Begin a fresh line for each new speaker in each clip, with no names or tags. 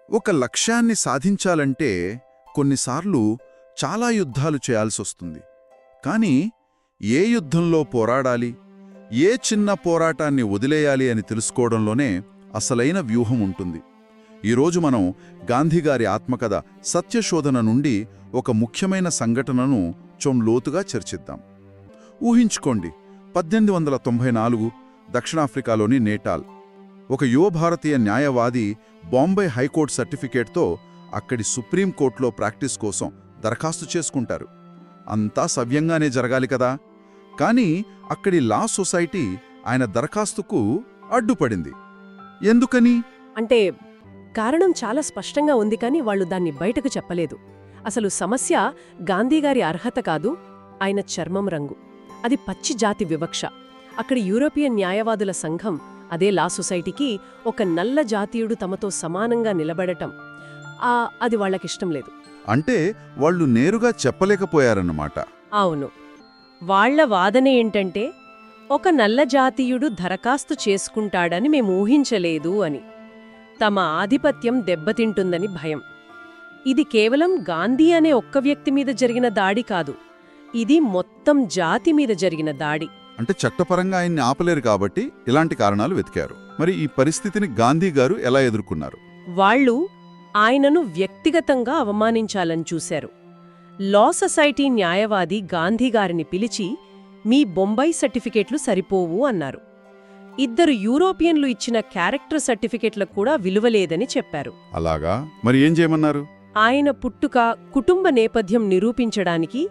ఒక లక్ష్యాన్ని సాధించాలంటే కొన్నిసార్లు చాలా యుద్ధాలు చేయాల్సొస్తుంది. కానీ ఏ యుద్ధంలో పోరాడాలి, ఏ చిన్న పోరాటాన్ని వదిలేయాలి అని తెలుసుకోవడంలోనే అసలైన వ్యూహం ఉంటుంది. ఈరోజు మనం గాంధీగారి ఆత్మకథ సత్యశోధన నుండి ఒక ముఖ్యమైన సంఘటనను లోతుగా చర్చిద్దాం. ఊహించుకోండి, 1894 దక్షిణాఫ్రికాలోని నేటాల్. ఒక యువ భారతీయ న్యాయవాది బాంబే హైకోర్టు సర్టిఫికేట్తో అక్కడి సుప్రీంకోర్టులో ప్రాక్టీస్ కోసం దరఖాస్తు చేసుకుంటారు. అంతా సవ్యంగానే జరగాలి కదా. కానీ అక్కడి లా సొసైటీ ఆయన దరఖాస్తుకు అడ్డుపడింది. ఎందుకని
అంటే కారణం చాలా స్పష్టంగా ఉంది, కానీ వాళ్ళు దాన్ని బయటకు చెప్పలేదు. అసలు సమస్య గాంధీగారి అర్హత కాదు, ఆయన చర్మం రంగు. అది పచ్చి జాతి వివక్ష. అక్కడి యూరోపియన్ న్యాయవాదుల సంఘం, అదే లా సొసైటీకి ఒక నల్ల జాతీయుడు తమతో సమానంగా నిలబడటం అది వాళ్లకిష్టం లేదు.
అంటే వాళ్ళు నేరుగా చెప్పలేకపోయారన్నమాట.
అవును. వాళ్ల వాదన ఏంటంటే, ఒక నల్ల జాతీయుడు దరఖాస్తు చేసుకుంటాడని మేము ఊహించలేదు అని. తమ ఆధిపత్యం దెబ్బతింటుందని భయం. ఇది కేవలం గాంధీ అనే ఒక్క వ్యక్తి మీద జరిగిన దాడి కాదు, ఇది మొత్తం జాతి మీద జరిగిన దాడి.
అంటే చట్టపరంగా ఆయన్ని ఆపలేరు కాబట్టి ఇలాంటి కారణాలు వెతికారు. మరి ఈ పరిస్థితిని గాంధీ గారు ఎలా ఎదుర్కొన్నారు?
వాళ్ళు ఆయనను వ్యక్తిగతంగా అవమానించాలని చూశారు. లా సొసైటీ న్యాయవాది గాంధీగారిని పిలిచి, మీ బొంబాయి సర్టిఫికెట్లు సరిపోవు అన్నారు. ఇద్దరు యూరోపియన్లు ఇచ్చిన క్యారెక్టర్ సర్టిఫికెట్లకు కూడా విలువలేదని చెప్పారు.
అలాగా? మరి ఏం చేయమన్నారు?
ఆయన పుట్టుక, కుటుంబ నేపథ్యం నిరూపించడానికి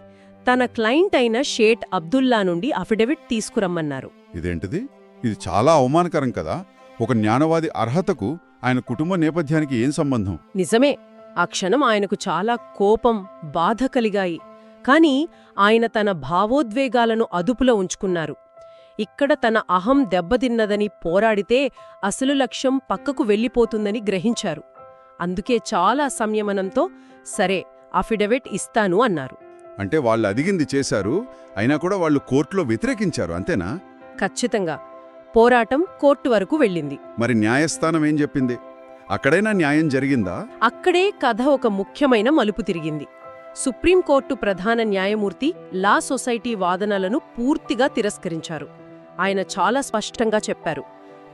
తన క్లయింట్ అయిన షేట్ అబ్దుల్లా నుండి అఫిడవిట్ తీసుకురమ్మన్నారు.
ఇదేంటిది? ఇది చాలా అవమానకరం కదా. ఒక న్యాయవాది అర్హతకు ఆయన కుటుంబ నేపథ్యానికి ఏం సంబంధం?
నిజమే. ఆ క్షణం ఆయనకు చాలా కోపం, బాధ కలిగాయి. కాని ఆయన తన భావోద్వేగాలను అదుపులో ఉంచుకున్నారు. ఇక్కడ తన అహం దెబ్బతిన్నదని పోరాడితే అసలు లక్ష్యం పక్కకు వెళ్ళిపోతుందని గ్రహించారు. అందుకే చాలా సంయమనంతో సరే, అఫిడవిట్ ఇస్తాను అన్నారు.
అంటే వాళ్ళు అడిగింది చేశారు, అయినా కూడా వాళ్ళు కోర్టులో వ్యతిరేకించారు, అంతేనా?
ఖచ్చితంగా. పోరాటం కోర్టు వరకు వెళ్ళింది.
మరి న్యాయస్థానం ఏం చెప్పింది? అక్కడైనా న్యాయం జరిగిందా?
అక్కడే కథ ఒక ముఖ్యమైన మలుపు తిరిగింది. సుప్రీంకోర్టు ప్రధాన న్యాయమూర్తి లా సొసైటీ వాదనలను పూర్తిగా తిరస్కరించారు. ఆయన చాలా స్పష్టంగా చెప్పారు,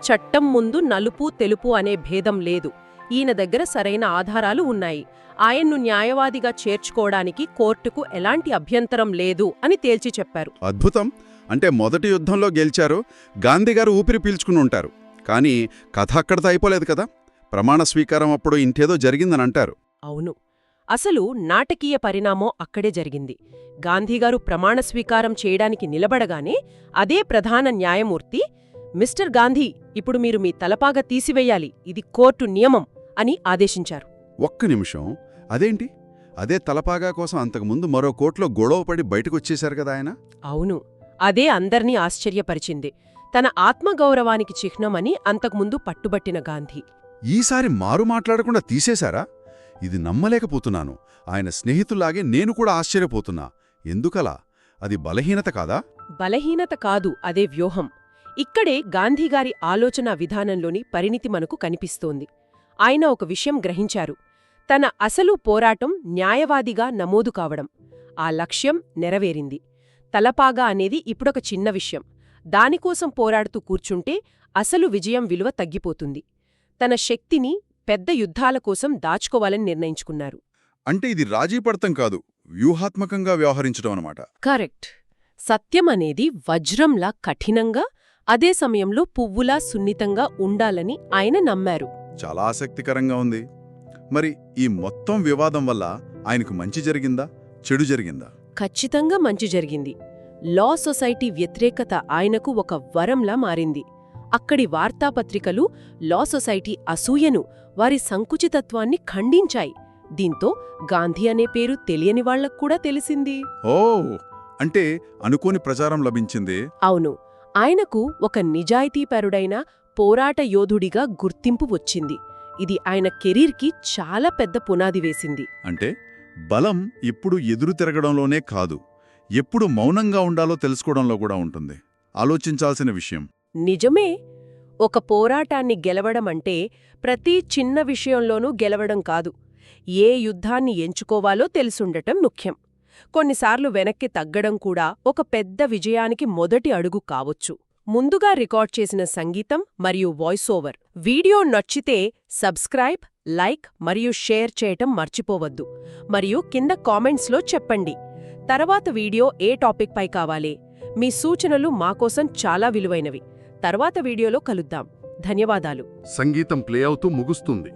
చట్టం ముందు నలుపు తెలుపు అనే భేదం లేదు, ఈయన దగ్గర సరైన ఆధారాలు ఉన్నాయి, ఆయన్ను న్యాయవాదిగా చేర్చుకోవడానికి కోర్టుకు ఎలాంటి అభ్యంతరం లేదు అని తేల్చి చెప్పారు.
అద్భుతం. అంటే మొదటి యుద్ధంలో గెలిచారు, గాంధీగారు ఊపిరి పీల్చుకుని ఉంటారు. కానీ కథ అక్కడితో అయిపోలేదు కదా. ప్రమాణ స్వీకారం అప్పుడు ఇంకేదో జరిగిందని అంటారు.
అవును. అసలు నాటకీయ పరిణామం అక్కడే జరిగింది. గాంధీగారు ప్రమాణ స్వీకారం చేయడానికి నిలబడగానే అదే ప్రధాన న్యాయమూర్తి, మిస్టర్ గాంధీ, ఇప్పుడు మీరు మీ తలపాగా తీసివేయాలి, ఇది కోర్టు నియమం అని ఆదేశించారు.
ఒక్క నిమిషం, అదేంటి? అదే తలపాగా కోసం అంతకుముందు మరో కోర్టులో గొడవపడి బయటకొచ్చేశారు కదా ఆయన.
అవును. అదే అందర్నీ ఆశ్చర్యపరిచింది. తన ఆత్మగౌరవానికి చిహ్నమని అంతకుముందు పట్టుబట్టిన గాంధీ
ఈసారి మారు మాట్లాడకుండా తీసేశారా? ఇది నమ్మలేకపోతున్నాను. ఆయన స్నేహితుల్లాగే నేను కూడా ఆశ్చర్యపోతున్నా. ఎందుకలా? అది బలహీనత కాదా?
బలహీనత కాదు, అదే వ్యూహం. ఇక్కడే గాంధీగారి ఆలోచనా విధానంలోని పరిణితి మనకు కనిపిస్తోంది. ఆయన ఒక విషయం గ్రహించారు. తన అసలు పోరాటం న్యాయవాదిగా నమోదు కావడం. ఆ లక్ష్యం నెరవేరింది. తలపాగా అనేది ఇప్పుడొక చిన్న విషయం. దానికోసం పోరాడుతూ కూర్చుంటే అసలు విజయం విలువ తగ్గిపోతుంది. తన శక్తిని పెద్ద యుద్ధాల కోసం దాచుకోవాలని నిర్ణయించుకున్నారు.
అంటే ఇది రాజీపడతం కాదు, వ్యూహాత్మకంగా వ్యవహరించడం అన్నమాట.
కరెక్ట్. సత్యం అనేది వజ్రంలా కఠినంగా, అదే సమయంలో పువ్వులా సున్నితంగా ఉండాలని ఆయన నమ్మారు.
చాలా ఆసక్తికరంగా ఉంది. మరి ఈ మొత్తం వివాదం వల్ల ఆయనకు మంచి జరిగిందా, చెడు జరిగిందా?
ఖచ్చితంగా మంచి జరిగింది. లా సొసైటీ వ్యతిరేకత ఆయనకు ఒక వరంలా మారింది. అక్కడి వార్తాపత్రికలు లా సొసైటీ అసూయను, వారి సంకుచితత్వాన్ని ఖండించాయి. దీంతో గాంధీ అనే పేరు తెలియని వాళ్లక్కూడా తెలిసింది.
ఓ, అంటే అనుకోని ప్రచారం లభించింది.
అవును. ఆయనకు ఒక నిజాయితీపరుడైన పోరాట యోధుడిగా గుర్తింపు వచ్చింది. ఇది ఆయన కెరీర్కి చాలా పెద్ద పునాది వేసింది.
అంటే బలం ఎప్పుడు ఎదురు తిరగడంలోనే కాదు, ఎప్పుడు మౌనంగా ఉండాలో తెలుసుకోవడంలో కూడా ఉంటుంది. ఆలోచించాల్సిన విషయం.
నిజమే. ఒక పోరాటాన్ని గెలవడమంటే ప్రతి చిన్న విషయంలోనూ గెలవడం కాదు. ఏ యుద్ధాన్ని ఎంచుకోవాలో తెలుసుండటం ముఖ్యం. కొన్నిసార్లు వెనక్కి తగ్గడం కూడా ఒక పెద్ద విజయానికి మొదటి అడుగు కావొచ్చు. ముందుగా రికార్డ్ చేసిన సంగీతం మరియు వాయిస్ ఓవర్. వీడియో నచ్చితే సబ్స్క్రైబ్, లైక్ మరియు షేర్ చేయటం మర్చిపోవద్దు. మరియు కింద కామెంట్స్లో చెప్పండి, తర్వాత వీడియో ఏ టాపిక్ పై కావాలి. మీ సూచనలు మాకోసం చాలా విలువైనవి. తర్వాత వీడియోలో కలుద్దాం. ధన్యవాదాలు.
సంగీతం ప్లే అవుతూ ముగుస్తుంది.